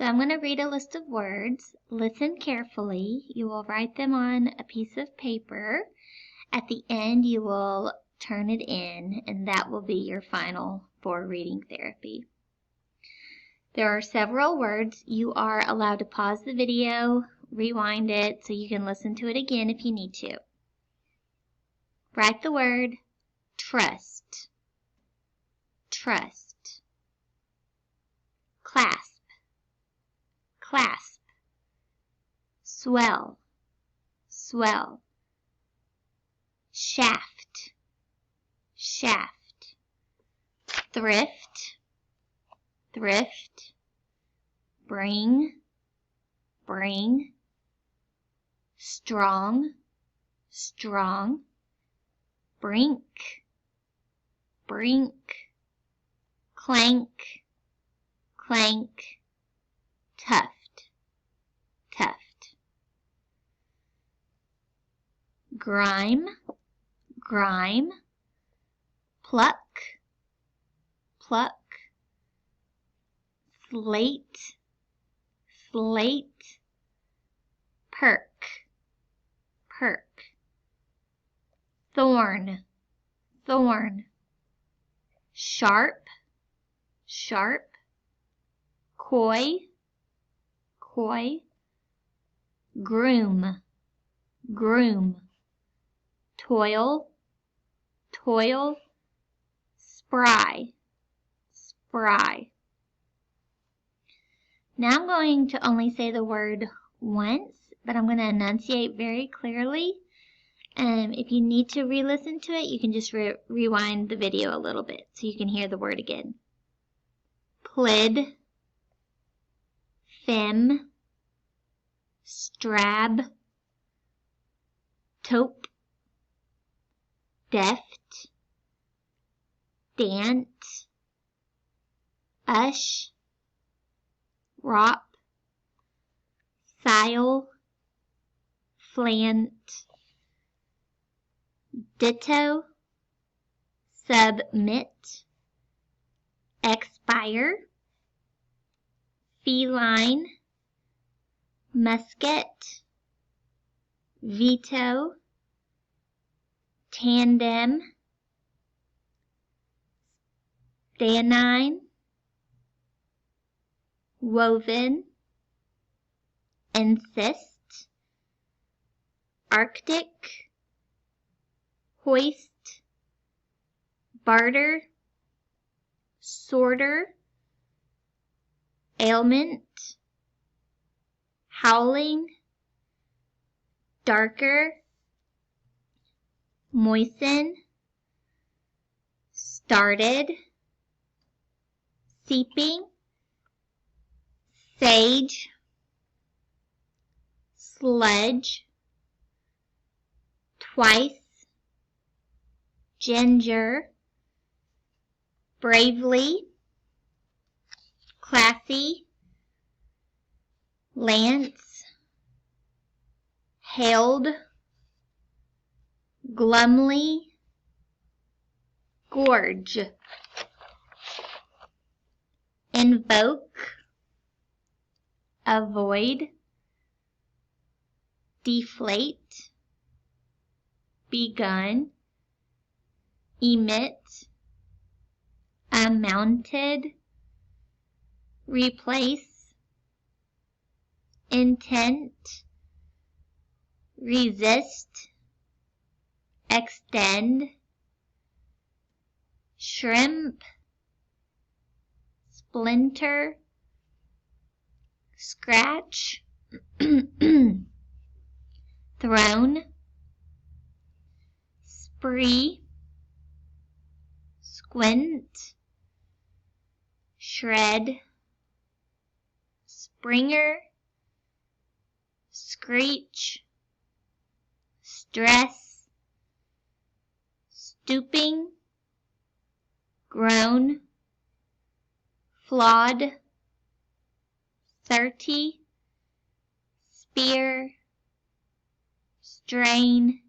So I'm going to read a list of words. Listen carefully. You will write them on a piece of paper. At the end, you will turn it in, and that will be your final for reading therapy. There are several words. You are allowed to pause the video, rewind it, so you can listen to it again if you need to. Write the word trust, trust, clasp, clasp, swell, swell, shaft, shaft, thrift, thrift, bring, bring, strong, strong, brink, brink, clank, clank, tuft, tuft, grime, grime, pluck, pluck, slate, slate, perk, perk, thorn, thorn, sharp, sharp, coy, coy, groom, groom, toil, toil, spry, spry. Now I'm going to only say the word once, but I'm going to enunciate very clearly. If you need to re-listen to it, you can just rewind the video a little bit so you can hear the word again. Plid, fem, strab, taupe, deft, dant, ush, rop, sile, flant, ditto, submit, expire, feline, musket, veto, tandem, stanine, woven, insist, arctic, hoist, barter, sorter, ailment, howling, darker, moisten, started, seeping, sage, sludge, twice, ginger, bravely, classy, lance, hailed, glumly, gorge, invoke, avoid, deflate, begun, emit, amounted, replace, intent, resist, extend, shrimp, splinter, scratch, thrown, spree, squint, shred, springer, screech, stress, stooping, groan, flawed, 30, spear, strain,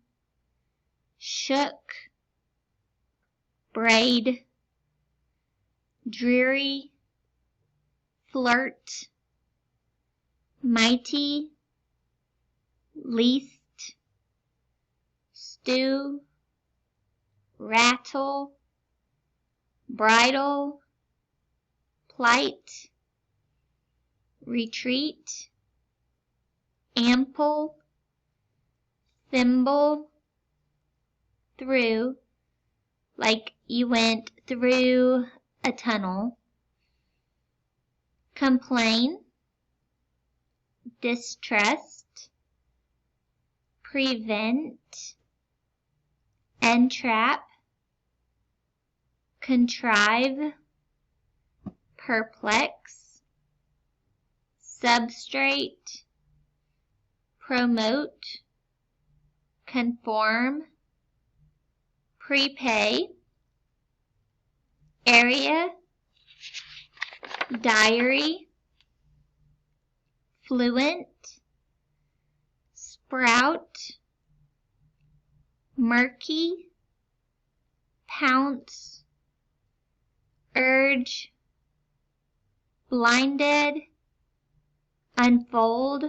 shook, braid, dreary, flirt, mighty, least, stew, rattle, bridle, plight, retreat, ample, thimble, through, like you went through a tunnel, complain, distrust, prevent, entrap, contrive, perplex, substrate, promote, conform, prepay, area, diary, fluent, sprout, murky, pounce, urge, blinded, unfold,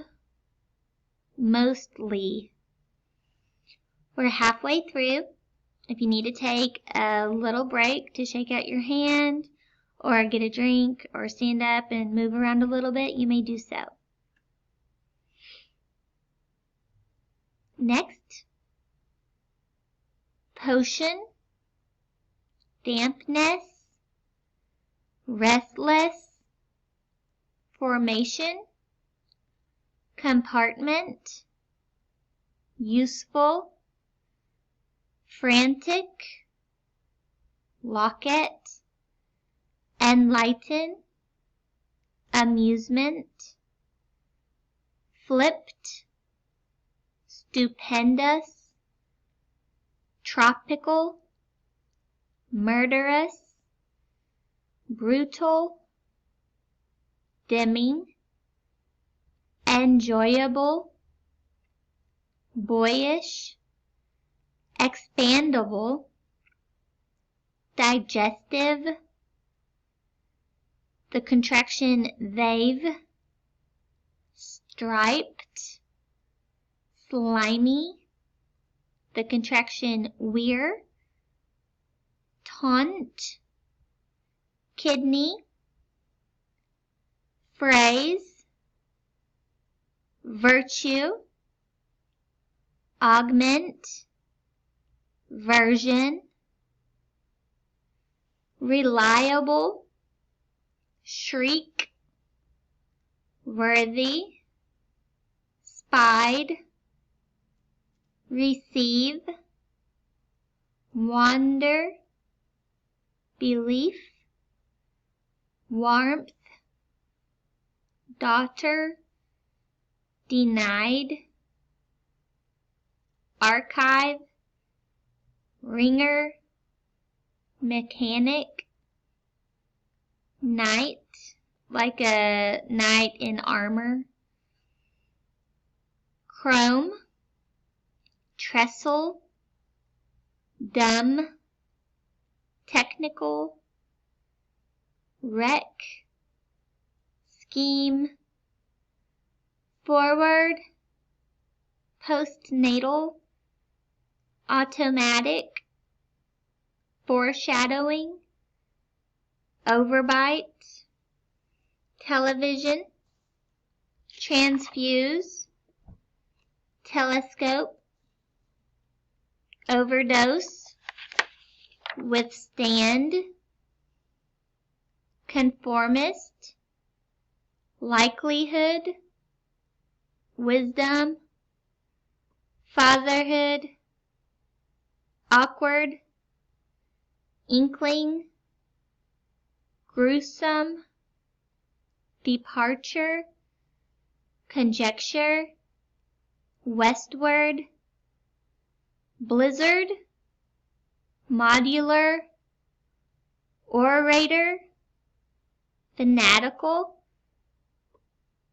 mostly. We're halfway through. If you need to take a little break to shake out your hand or get a drink or stand up and move around a little bit, you may do so. Next, potion, dampness, restless, formation, compartment, useful, frantic, locket, enlighten, amusement, flipped, stupendous, tropical, murderous, brutal, dimming, enjoyable, boyish, expandable, digestive, the contraction they've, striped, slimy, the contraction we're, taunt, kidney, phrase, virtue, augment, version, reliable, shriek, worthy, spied, receive, wander, belief, warmth, daughter, denied, archive, ringer, mechanic, knight, like a knight in armor, chrome, trestle, dumb, technical, wreck, scheme, forward, postnatal, automatic, foreshadowing, overbite, television, transfuse, telescope, overdose, withstand, conformist, likelihood, wisdom, fatherhood, awkward, inkling, gruesome, departure, conjecture, westward, blizzard, modular, orator, fanatical,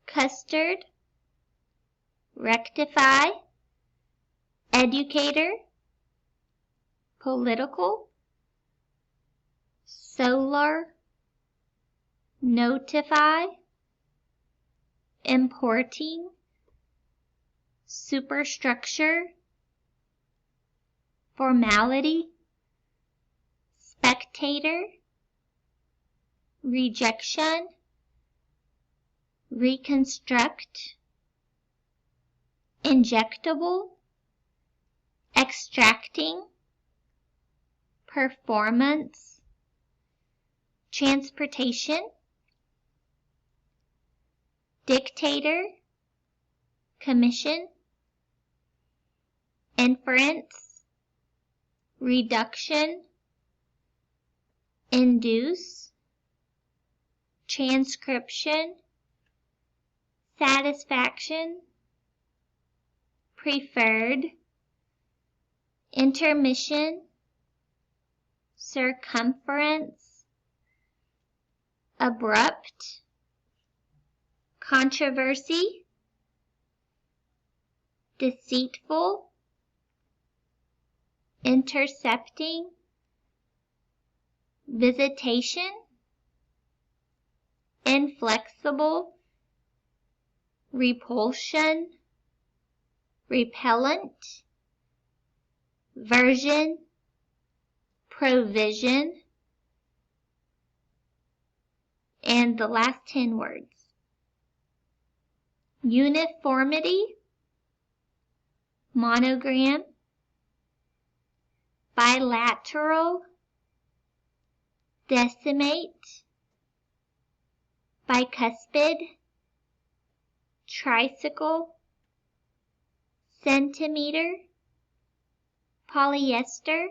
custard, rectify, educator, political, solar, notify, importing, superstructure, formality, spectator, rejection, reconstruct, injectable, extracting, performance, transportation, dictator, commission, inference, reduction, induce, transcription, satisfaction, preferred, intermission, circumference, abrupt, controversy, deceitful, intercepting, visitation, inflexible, repulsion, repellent, version, provision, and the last 10 words. Uniformity, monogram, bilateral, decimate, bicuspid, tricycle, centimeter, polyester,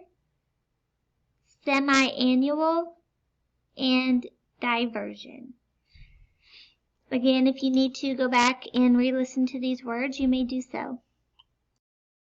semi-annual, and diversion. Again, if you need to go back and re-listen to these words, you may do so.